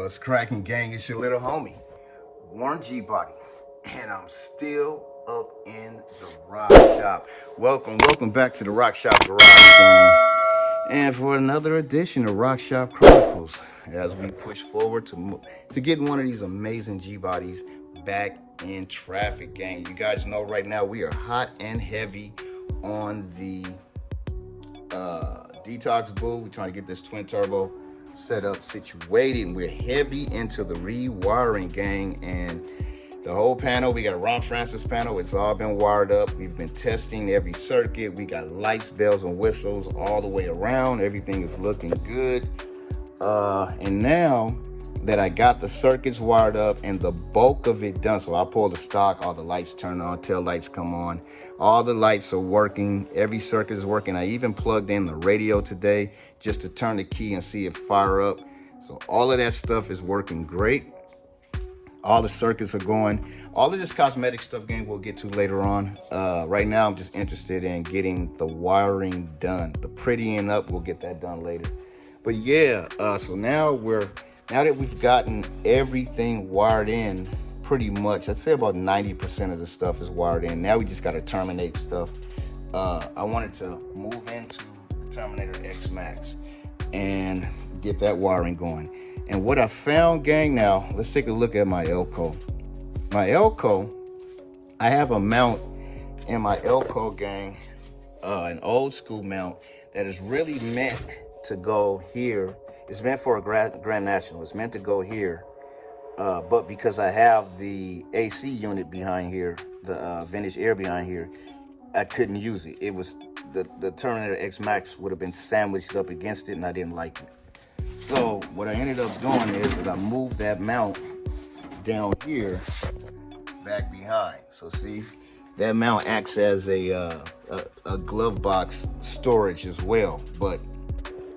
What's cracking, gang? It's your little homie, Warren G Body, and I'm still up in the rock shop. Welcome back to the Rock Shop Garage, gang, and for another edition of Rock Shop Chronicles, as we push forward to getting one of these amazing G Bodies back in traffic, gang. You guys know right now we are hot and heavy on the detox bull. We're trying to get this twin turbo set up, situated, and we're heavy into the rewiring, gang. And the whole panel, we got a Ron Francis panel, it's all been wired up. We've been testing every circuit. We got lights, bells, and whistles all the way around. Everything is looking good. And now that I got the circuits wired up and the bulk of it done, so I pull the stock, all the lights turn on, tail lights come on, all the lights are working, every circuit is working. I even plugged in the radio today just to turn the key and see it fire up. So all of that stuff is working great. All the circuits are going. All of this cosmetic stuff, gang, we'll get to later on. Right now, I'm just interested in getting the wiring done. The prettying up, we'll get that done later. But yeah, so now that we've gotten everything wired in, pretty much, I'd say about 90% of the stuff is wired in. Now we just got to terminate stuff. I wanted to move into the Terminator X Max and get that wiring going. And what I found, gang, now let's take a look at my Elco. My Elco, I have a mount in my Elco, gang, an old school mount that is really meant to go here. It's meant for a Grand National. It's meant to go here. But because I have the AC unit behind here, the vintage air behind here, I couldn't use it. It was the Terminator X Max would have been sandwiched up against it, and I didn't like it. So what I ended up doing is that I moved that mount down here, back behind. So see, that mount acts as a glove box storage as well, but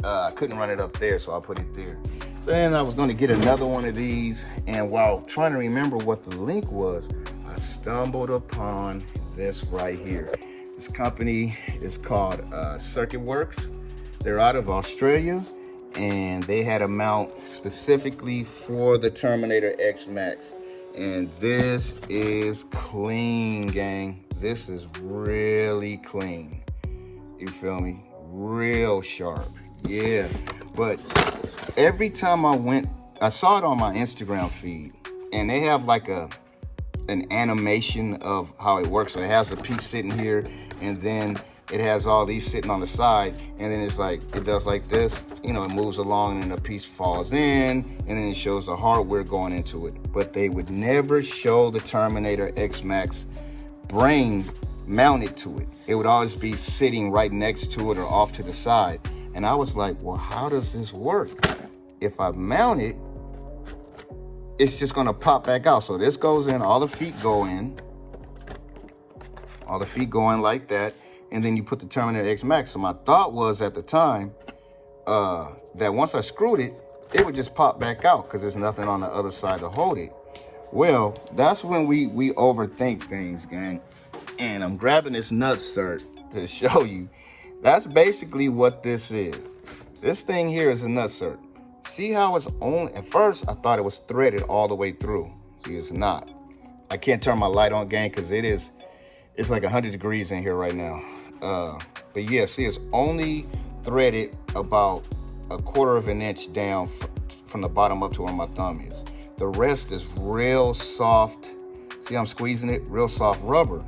I couldn't run it up there, so I put it there. Then I was going to get another one of these, and while trying to remember what the link was, I stumbled upon this right here. This company is called CircuitWorkz. They're out of Australia, and they had a mount specifically for the Terminator X Max. And this is clean, gang. This is really clean. You feel me? Real sharp. Yeah, but every time I saw it on my Instagram feed, and they have like an animation of how it works. So it has a piece sitting here, and then it has all these sitting on the side, and then it's like, it does like this, you know, it moves along, and the piece falls in, and then it shows the hardware going into it. But they would never show the Terminator X Max brain mounted to it. It would always be sitting right next to it or off to the side. And I was like, well, how does this work? If I mount it, it's just gonna pop back out. So this goes in, all the feet go in. All the feet go in like that. And then you put the Terminator X Max. So my thought was at the time that once I screwed it, it would just pop back out because there's nothing on the other side to hold it. Well, that's when we overthink things, gang. And I'm grabbing this nutsert to show you. That's basically what this is. This thing here is a nutsert. See how it's only, at first I thought it was threaded all the way through. See, it's not. I can't turn my light on, gang, because it's like 100 degrees in here right now. But yeah, see, it's only threaded about 1/4 of an inch down from the bottom up to where my thumb is. The rest is real soft. See, I'm squeezing it, real soft rubber.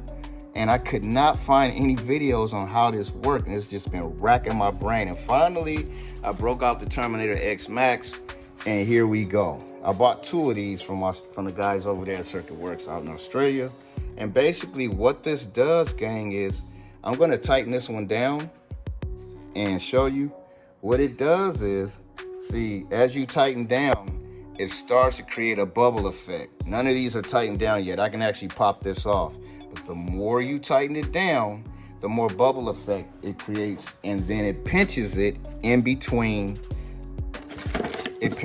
And I could not find any videos on how this worked, and it's just been racking my brain. And finally, I broke out the Terminator X Max, and here we go. I bought 2 of these from the guys over there at CircuitWorkz out in Australia. And basically what this does, gang, is I'm going to tighten this one down and show you. What it does is, see, as you tighten down, it starts to create a bubble effect. None of these are tightened down yet. I can actually pop this off. But the more you tighten it down, the more bubble effect it creates, and then it pinches it in between. It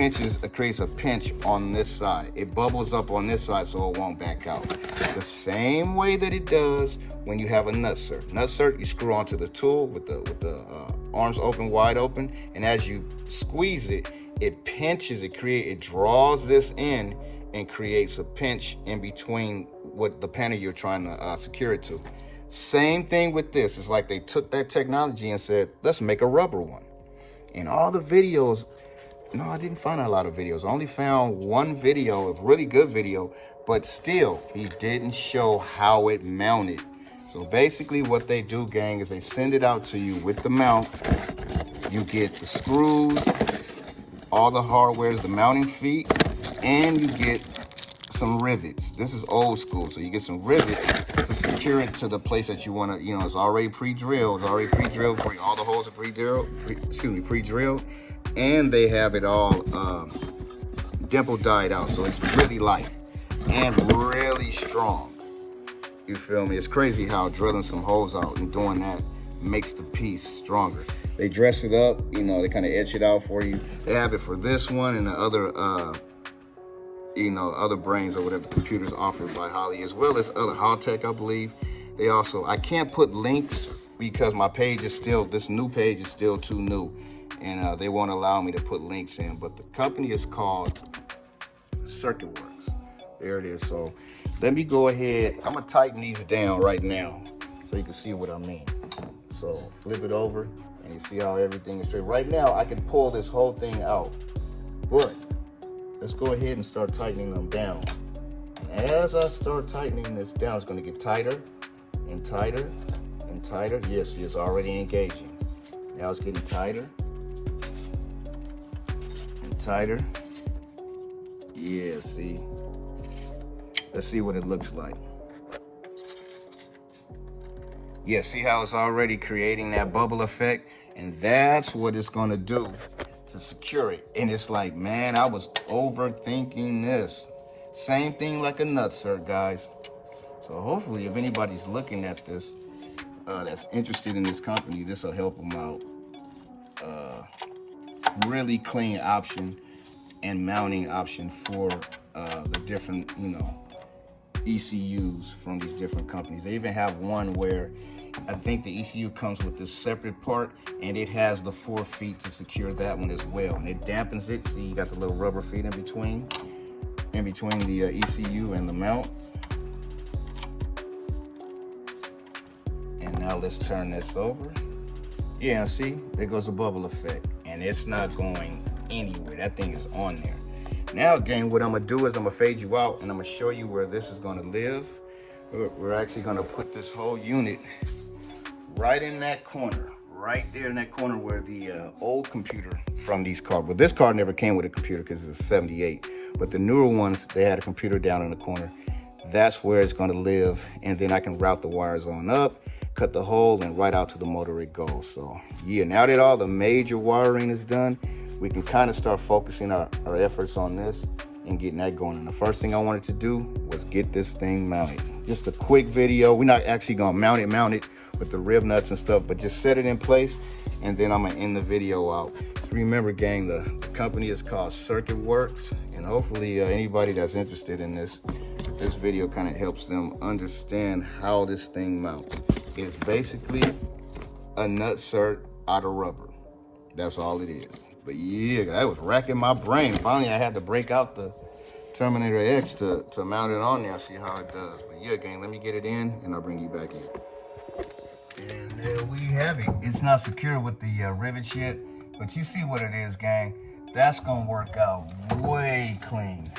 creates a pinch on this side. It bubbles up on this side so it won't back out. The same way that it does when you have a nutsert. Nutsert, you screw onto the tool with the arms open, wide open, and as you squeeze it, it pinches, it draws this in and creates a pinch in between what the panel you're trying to secure it to. Same thing with this. It's like they took that technology and said, let's make a rubber one. In all the videos, no, I didn't find a lot of videos. I only found one video, a really good video, but still, he didn't show how it mounted. So basically what they do, gang, is they send it out to you with the mount. You get the screws, all the hardware, the mounting feet, and you get some rivets. This is old school, so you get some rivets to secure it to the place that you want to, you know, it's already pre-drilled. It's already pre-drilled for you. All the holes are pre-drilled, and they have it all dimple dyed out, so it's really light and really strong. You feel me? It's crazy how drilling some holes out and doing that makes the piece stronger. They dress it up, you know, they kind of etch it out for you. They have it for this one and the other, you know, other brains or whatever computers offered by Holley, as well as other Haltech, I believe. They also, I can't put links because my page is still, this new page is still too new, and they won't allow me to put links in, but the company is called CircuitWorkz. There it is. So let me go ahead, I'm gonna tighten these down right now so you can see what I mean. So flip it over and you see how everything is straight. Right now I can pull this whole thing out, but let's go ahead and start tightening them down. And as I start tightening this down, it's gonna get tighter and tighter and tighter. Yes, see, it's already engaging. Now it's getting tighter and tighter. Yeah, see. Let's see what it looks like. Yeah, see how it's already creating that bubble effect? And that's what it's gonna do to secure it. And it's like, man, I was overthinking this. Same thing like a nutcert, guys. So hopefully if anybody's looking at this, that's interested in this company, this will help them out. Really clean option and mounting option for the different, you know, ECUs from these different companies. They even have one where I think the ECU comes with this separate part and it has the 4 feet to secure that one as well. And it dampens it. See, you got the little rubber feet in between the ECU and the mount. And now let's turn this over. Yeah, see, there goes the bubble effect. And it's not going anywhere. That thing is on there. Now, gang, what I'm gonna do is I'm gonna fade you out and I'm gonna show you where this is gonna live. We're actually gonna put this whole unit right in that corner, right there in that corner where the old computer from these cards, but this card never came with a computer because it's a 78, but the newer ones, they had a computer down in the corner. That's where it's gonna live, and then I can route the wires on up, cut the hole, and right out to the motor it goes. So yeah, now that all the major wiring is done, we can kind of start focusing our efforts on this and getting that going. And the first thing I wanted to do was get this thing mounted. Just a quick video. We're not actually gonna mount it with the rib nuts and stuff, but just set it in place, and then I'm gonna end the video out. Remember, gang, the company is called CircuitWorkz, and hopefully anybody that's interested in this video kind of helps them understand how this thing mounts. It's basically a nutcert out of rubber. That's all it is. But yeah, that was racking my brain. Finally, I had to break out the Terminator X to mount it on there, see how it does. But yeah, gang, let me get it in and I'll bring you back in. And there we have it. It's not secure with the rivets yet, but you see what it is, gang. That's gonna work out way clean.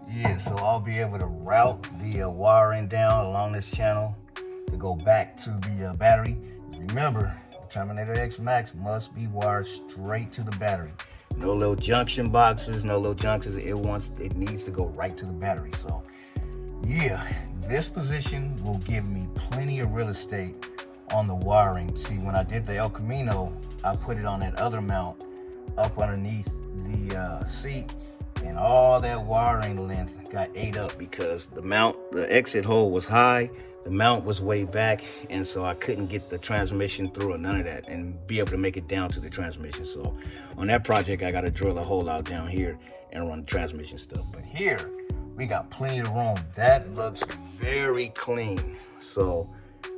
Yeah, so I'll be able to route the wiring down along this channel to go back to the battery. Remember, Terminator X Max must be wired straight to the battery. No little junction boxes, no little junctions. It needs to go right to the battery. So yeah, this position will give me plenty of real estate on the wiring. See, when I did the El Camino, I put it on that other mount up underneath the seat, and all that wiring length got ate up because the exit hole was high, the mount was way back, and so I couldn't get the transmission through or none of that and be able to make it down to the transmission. So on that project, I got to drill a hole out down here and run the transmission stuff. But here, we got plenty of room. That looks very clean. So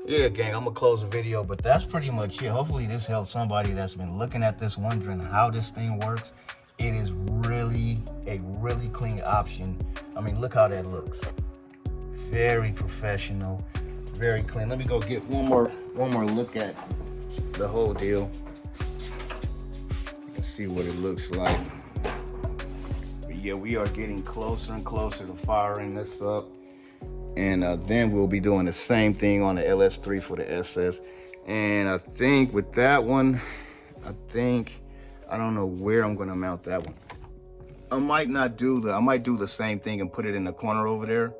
yeah, gang, I'm gonna close the video, but that's pretty much it. Hopefully this helps somebody that's been looking at this, wondering how this thing works. it is really a really clean option. I mean, look how that looks. Very professional, very clean. Let me go get one more look at the whole deal. You can see what it looks like. But yeah, we are getting closer and closer to firing this up. And then we'll be doing the same thing on the LS3 for the SS. And I think with that one, I don't know where I'm gonna mount that one. I might do the same thing and put it in the corner over there.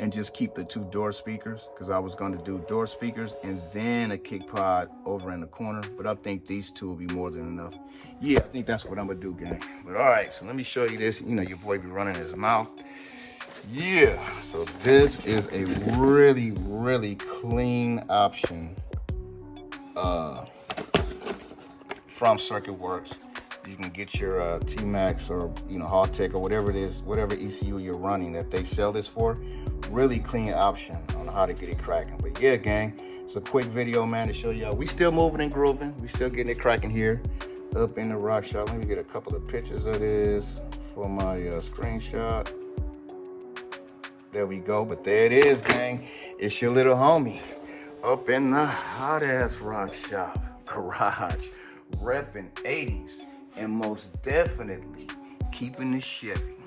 And just keep the 2 door speakers, because I was going to do door speakers and then a kick pod over in the corner, but I think these 2 will be more than enough. Yeah, I think that's what I'm gonna do, gang. But all right, so let me show you this. You know, your boy be running his mouth. Yeah, so this is a really, really clean option from CircuitWorkz. You can get your T-Max or, you know, Haltech or whatever it is, whatever ECU you're running that they sell this for. Really clean option on how to get it cracking. But yeah, gang, it's a quick video, man, to show y'all we still moving and grooving. We still getting it cracking here up in the rock shop. Let me get a couple of pictures of this for my screenshot. There we go. But there it is, gang. It's your little homie up in the hot ass rock shop garage, repping 80s and most definitely keeping the Chevy.